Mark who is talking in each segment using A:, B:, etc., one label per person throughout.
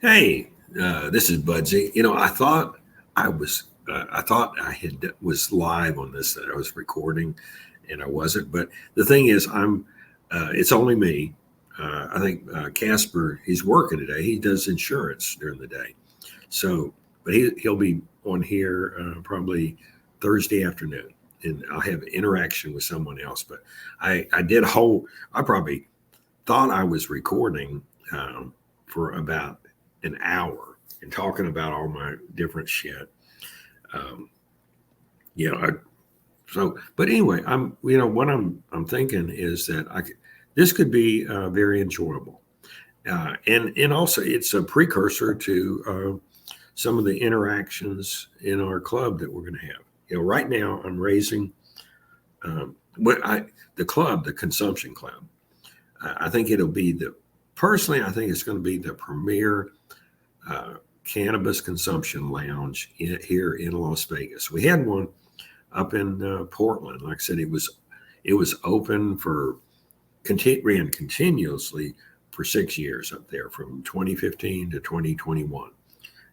A: Hey, this is Budsy. I thought I had was live on this, that I was recording, and I wasn't. But the thing is, it's only me. I think Casper, he's working today. He does insurance during the day. So, but he'll be on here probably Thursday afternoon, and I'll have interaction with someone else. But I did hold. I probably thought I was recording for about an hour and talking about all my different shit. Um, you know, I, but anyway, what I'm thinking is that this could be very enjoyable, and also it's a precursor to some of the interactions in our club that we're going to have. Right now I'm raising what I the club, the consumption club. I think it'll be personally, I think it's going to be the premier uh, cannabis consumption lounge here in Las Vegas. We had one up in Portland. Like I said, it was open ran continuously for 6 years up there from 2015 to 2021,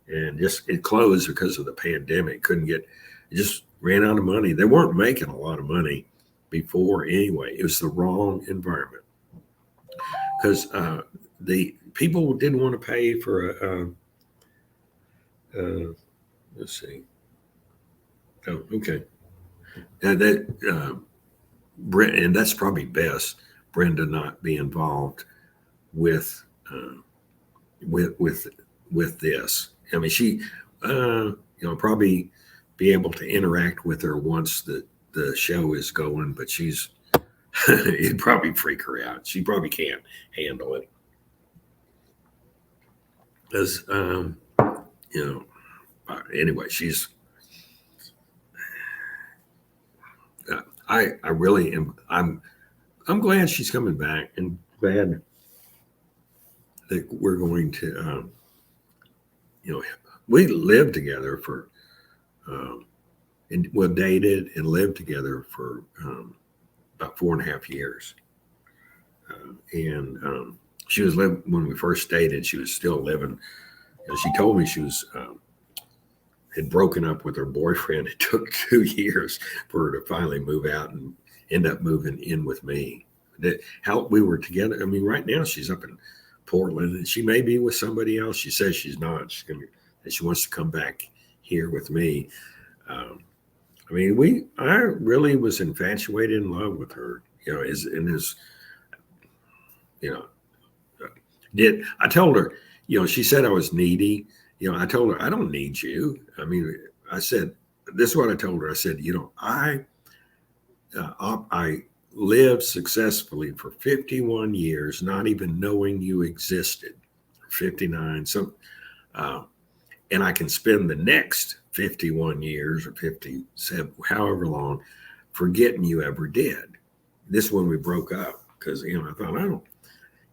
A: and just it closed because of the pandemic. It just ran out of money. They weren't making a lot of money before anyway. It was the wrong environment because the people didn't want to pay for let's see. Oh, okay. That Brent, and that's probably best. Brenda not be involved with uh, with with with this. I mean, she probably be able to interact with her once the show is going, but she's it'd probably freak her out. She probably can't handle it because you know. Anyway, she's. I really am. I'm glad she's coming back, and glad that we're going to. You know, we lived together for, and well, dated and lived together for about 4.5 years. And she was living when we first dated. She was still living. She told me she was had broken up with her boyfriend. It took 2 years for her to finally move out and end up moving in with me. How we were together. I mean, right now she's up in Portland, and she may be with somebody else. She says she's not. She wants to come back here with me. Um, I mean, I really was infatuated in love with her. You know, did I told her, she said I was needy. I told her I don't need you. I mean, I said this is what I told her. I said, I lived successfully for 51 years, not even knowing you existed. 59, uh, and I can spend the next 51 years or 57, however long, forgetting you ever did. This when we broke up because I thought I don't.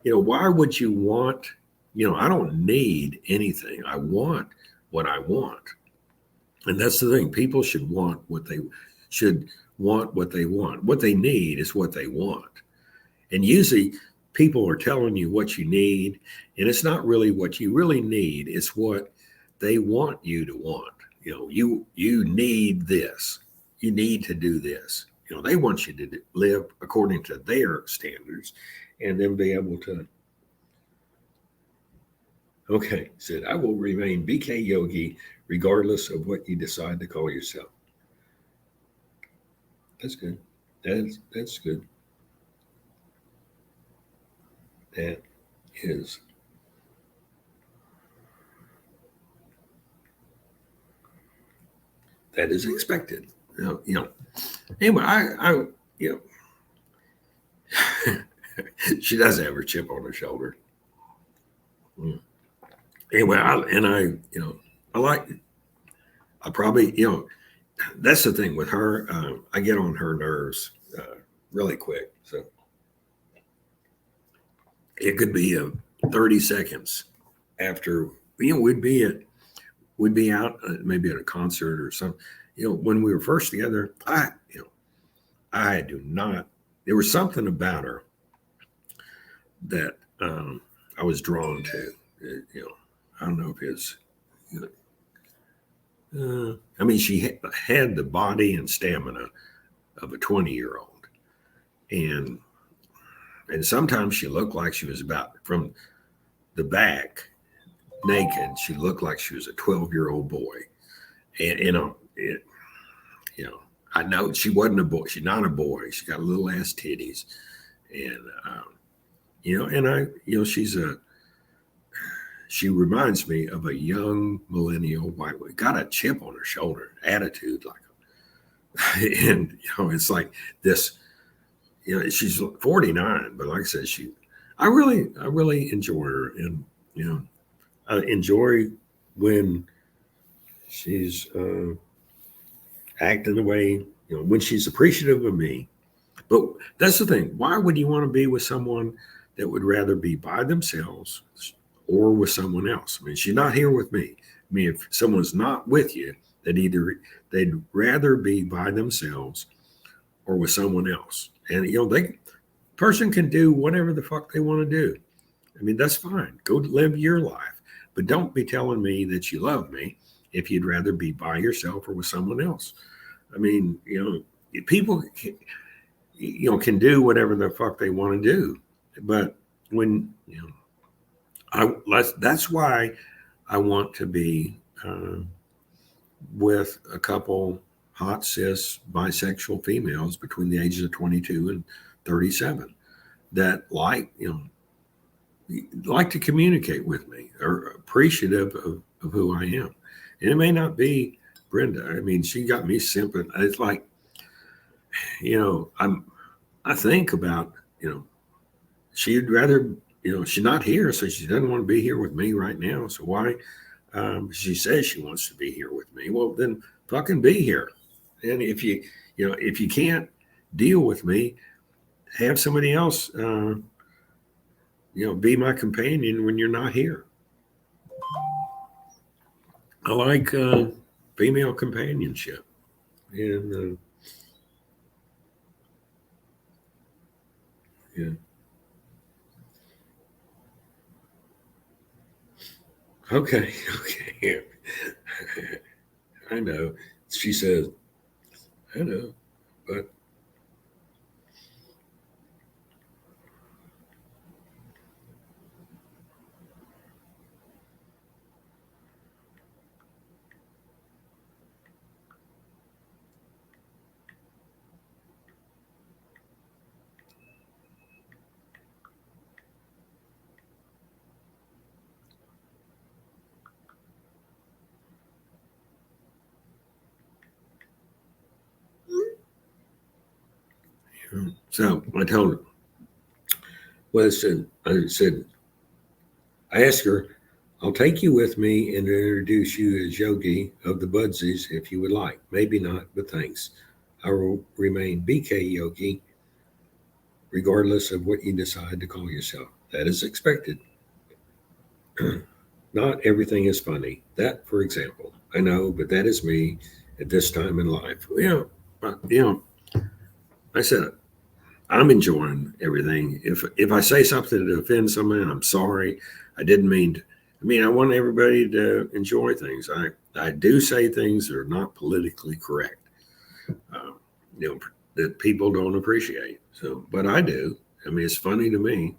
A: Why would you want? I don't need anything. I want what I want. And that's the thing. People should want what they want. What they need is what they want. And usually people are telling you what you need, and it's not really what you really need. It's what they want you to want. You need this. You need to do this. They want you to live according to their standards and then be able to. Okay, said I will remain BK Yogi regardless of what you decide to call yourself. That's good. That's good. That is expected. Anyway, you know, she does have her chip on her shoulder. Mm. Anyway, I like. I probably, that's the thing with her. I get on her nerves really quick. So it could be 30 seconds after, we'd be out maybe at a concert or something. When we were first together, I do not. There was something about her that I was drawn to. I don't know if it's, I mean, she had the body and stamina of a 20-year-old. And sometimes she looked like she was about, from the back, naked, she looked like she was a 12-year-old boy. And, I know she wasn't a boy. She's not a boy. She got little ass titties. And, she reminds me of a young millennial white woman, got a chip on her shoulder, attitude like, and, it's like this, she's 49, but like I said, I really enjoy her. And, I enjoy when she's acting the way, when she's appreciative of me. But that's the thing. Why would you want to be with someone that would rather be by themselves or with someone else? I mean, she's not here with me. I mean, if someone's not with you, they'd rather be by themselves or with someone else. And, person can do whatever the fuck they want to do. I mean, that's fine. Go live your life. But don't be telling me that you love me if you'd rather be by yourself or with someone else. I mean, people can do whatever the fuck they want to do. But when, that's why I want to be with a couple hot cis bisexual females between the ages of 22 and 37 that like to communicate with me, or appreciative of who I am. And it may not be Brenda. I mean, she got me simping. It's like, I think about, she'd rather, she's not here, so she doesn't want to be here with me right now. So why? She says she wants to be here with me. Well, then fucking be here. And if you can't deal with me, have somebody else, be my companion when you're not here. I like female companionship. And yeah. Okay. I know. She says, I know, but so I told her, well, I asked her, I'll take you with me and introduce you as Yogi of the Budsies if you would like. Maybe not, but thanks. I will remain BK Yogi regardless of what you decide to call yourself. That is expected. Not everything is funny. That, for example, I know, but that is me at this time in life. I said, I'm enjoying everything. If I say something that offends someone, I'm sorry. I didn't mean to. I mean, I want everybody to enjoy things. I do say things that are not politically correct, that people don't appreciate. So, but I do. I mean, it's funny to me,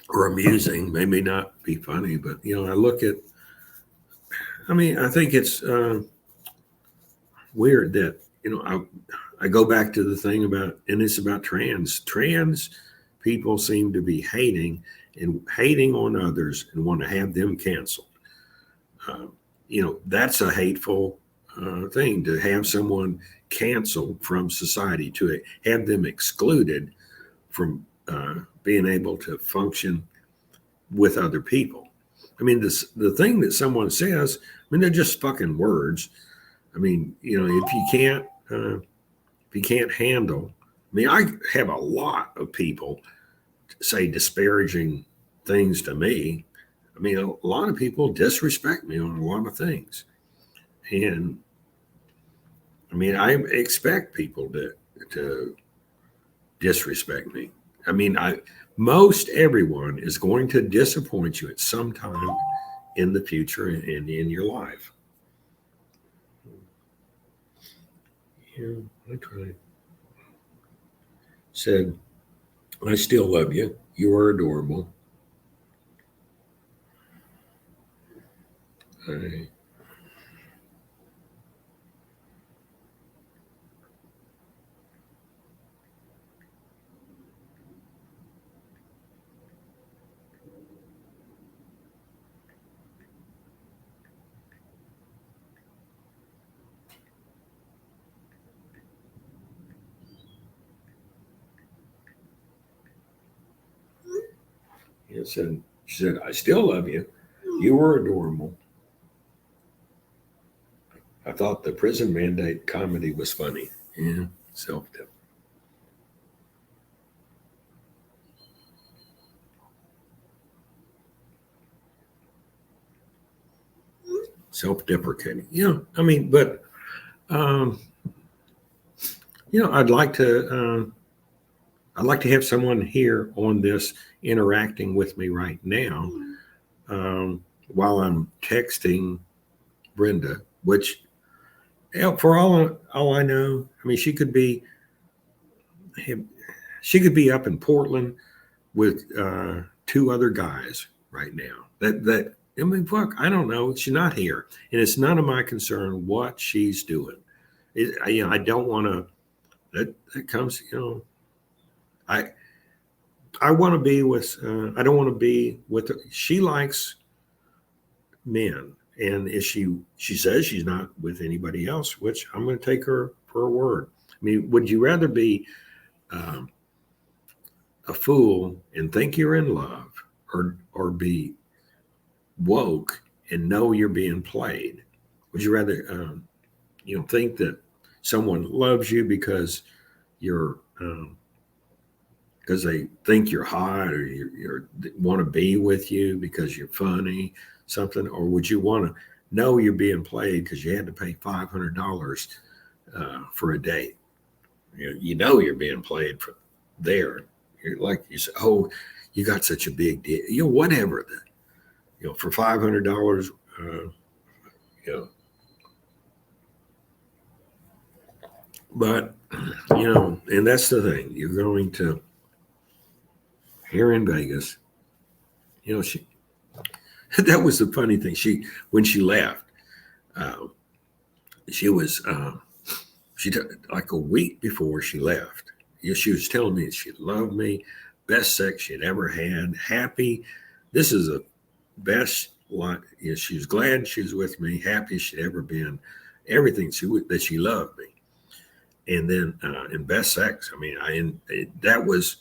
A: or amusing. Maybe not be funny, but I look at. I mean, I think it's weird that I go back to the thing about, and it's about trans people seem to be hating on others and want to have them canceled. That's a hateful thing, to have someone canceled from society, to have them excluded from being able to function with other people. I mean, the thing that someone says, I mean, they're just fucking words. I mean, if you can't handle, I mean, I have a lot of people say disparaging things to me. I mean, a lot of people disrespect me on a lot of things. And I mean, I expect people to disrespect me. I mean, most everyone is going to disappoint you at some time in the future and in your life. Yeah, I tried. Said, I still love you. You are adorable. I she said, I still love you. You were adorable. I thought the prison mandate comedy was funny. Yeah, self-deprecating. Yeah, I mean, but um, I'd like to have someone here on this interacting with me right now while I'm texting Brenda, which for all I know, I mean, she could be up in Portland with two other guys right now. That I mean, fuck, I don't know. She's not here, and it's none of my concern what she's doing. I don't want to. That comes, I I want to be with. I don't want to be with. She likes men, and if she says she's not with anybody else, which I'm going to take her for her word. I mean, would you rather be um, a fool and think you're in love, or be woke and know you're being played? Would you rather think that someone loves you because you're because they think you're hot, or you're want to be with you because you're funny, something? Or would you want to know you're being played because you had to pay $500 for a date? You know you're being played for there. You're like, you say, oh, you got such a big deal, whatever. For $500, you know. But and that's the thing. You're going to here in Vegas. She that was the funny thing. When she left, uh, she was like a week before she left. She was telling me she loved me, best sex she'd ever had, happy. This is a best life. She was glad she was with me, happy she'd ever been, everything that she loved me. And then in best sex, I mean, that was,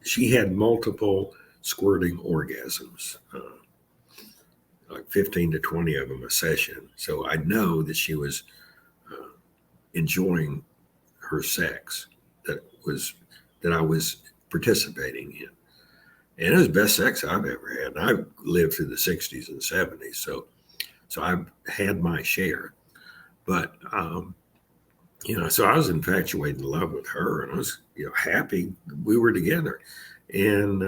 A: she had multiple squirting orgasms, like 15 to 20 of them a session. So I know that she was enjoying her sex that I was participating in. And it was best sex I've ever had. And I lived through the 60s and 70s. So I've had my share. But, so I was infatuated in love with her, and I was, happy we were together. And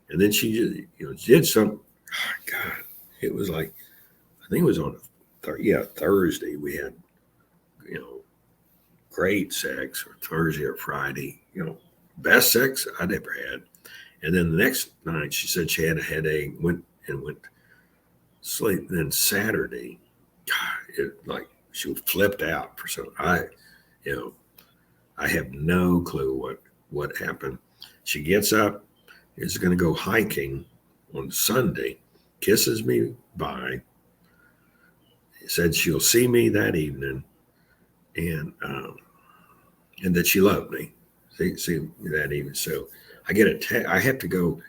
A: then she just, did some, God, it was like, I think it was on Thursday. We had, great sex, or Thursday or Friday, best sex I'd ever had. And then the next night she said she had a headache, went to sleep. And then Saturday, God, she flipped out for some. I have no clue what happened. She gets up, is going to go hiking on Sunday, kisses me bye, said she'll see me that evening, and that she loved me. See me that evening. So I get I have to go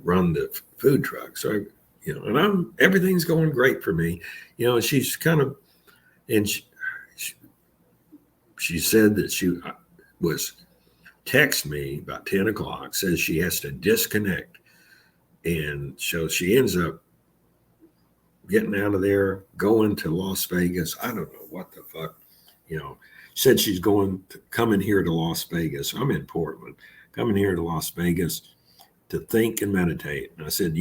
A: run the food truck. So and everything's going great for me. And she's kind of, and she said that she was text me about 10 o'clock, says she has to disconnect. And so she ends up getting out of there, going to Las Vegas. I don't know what the fuck, said she's coming here to Las Vegas. I'm in Portland, coming here to Las Vegas to think and meditate. And I said,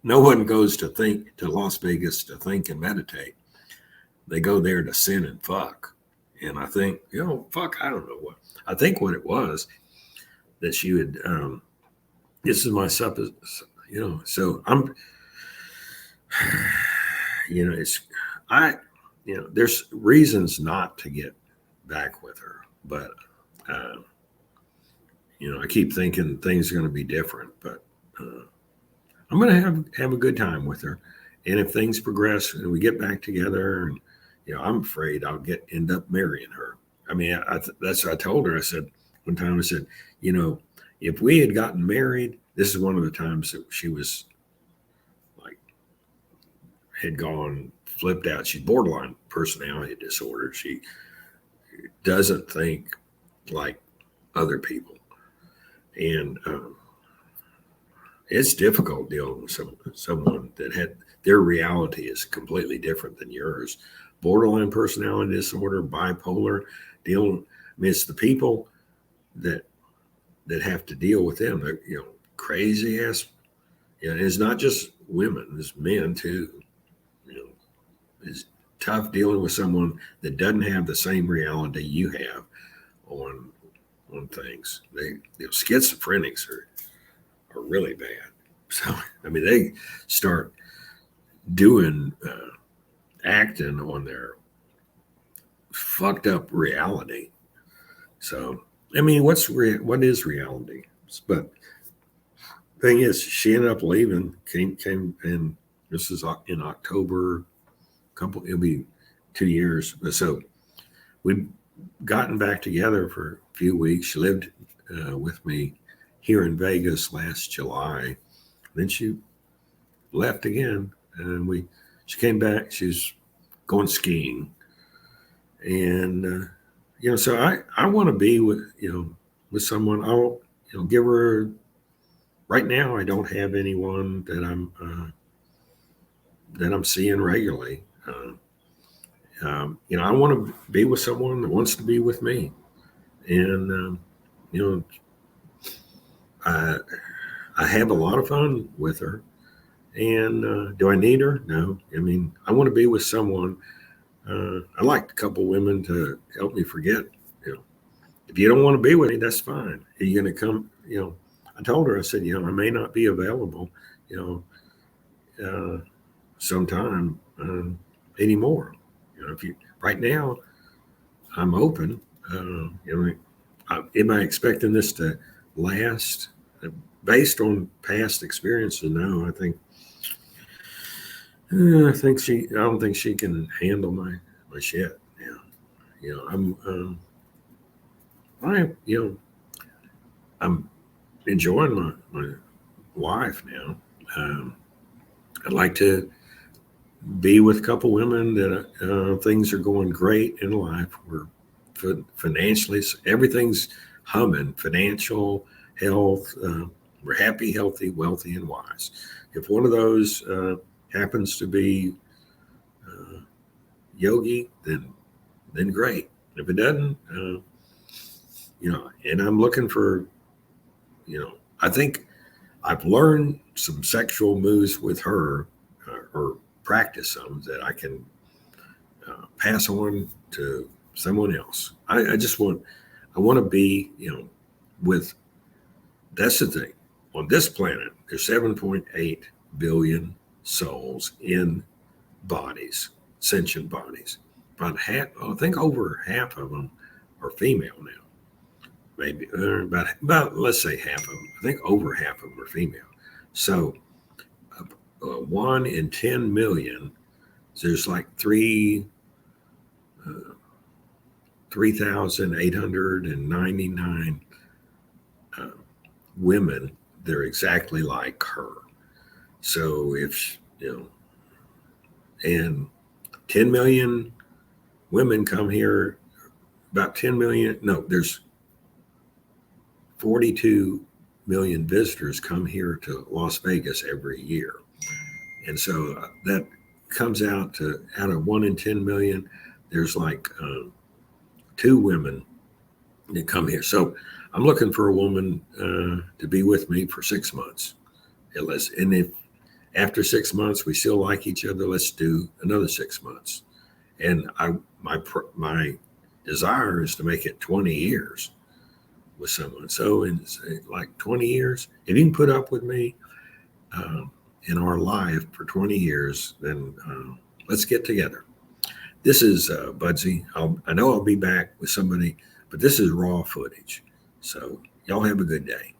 A: no one goes to Las Vegas to think and meditate. They go there to sin and fuck. And I think, fuck, I don't know what. I think what it was that she would, this is my supposition, so I'm, there's reasons not to get back with her, but, I keep thinking things are going to be different, but I'm going to have a good time with her. And if things progress and we get back together, and I'm afraid I'll end up marrying her. I mean, that's what I told her. I said one time, I said, if we had gotten married, this is one of the times that she was like, had gone flipped out. She's borderline personality disorder. She doesn't think like other people. And it's difficult dealing with someone that their reality is completely different than yours. Borderline personality disorder, bipolar, it's the people that have to deal with them. They're, crazy ass. It's not just women, it's men too. It's tough dealing with someone that doesn't have the same reality you have on things. Schizophrenics are really bad. So, they start doing, acting on their fucked up reality. So, what is reality? But thing is, she ended up leaving, came and this is in October, it'll be 2 years. So we've gotten back together for a few weeks. She lived with me here in Vegas last July. Then she left again, and she came back. She's going skiing, and so I want to be with someone. I'll give her. Right now, I don't have anyone that I'm seeing regularly. I want to be with someone that wants to be with me, and I have a lot of fun with her. And do I need her? No. I want to be with someone. I like a couple women to help me forget. If you don't want to be with me, that's fine. Are you going to come? I told her, I said, I may not be available, sometime anymore. Right now, I'm open. Am I expecting this to last? Based on past experiences, no. I don't think she can handle my shit. I'm enjoying my life now. I'd like to be with a couple women that things are going great in life. We're financially, everything's humming, financial, health. We're happy, healthy, wealthy, and wise. If one of those happens to be Yogi, then great. If it doesn't, and I'm looking for, I think I've learned some sexual moves with her, or practice some that I can pass on to someone else. I want to be, with. That's the thing. On this planet, there's 7.8 billion souls in bodies, sentient bodies. I think over half of them are female now. Maybe about let's say half of them. I think over half of them are female. So 1 in 10 million. There's like 3,899 women. They're exactly like her. So and 10 million women come here, about 10 million, no, there's 42 million visitors come here to Las Vegas every year. And so that comes out of 1 in 10 million, there's like 2 women that come here. So I'm looking for a woman to be with me for 6 months at least. And if after 6 months we still like each other, let's do another 6 months. And my desire is to make it 20 years with someone. So in like 20 years, if you can put up with me in our life for 20 years, then let's get together. This is Budsy. I know I'll be back with somebody, but this is raw footage. So y'all have a good day.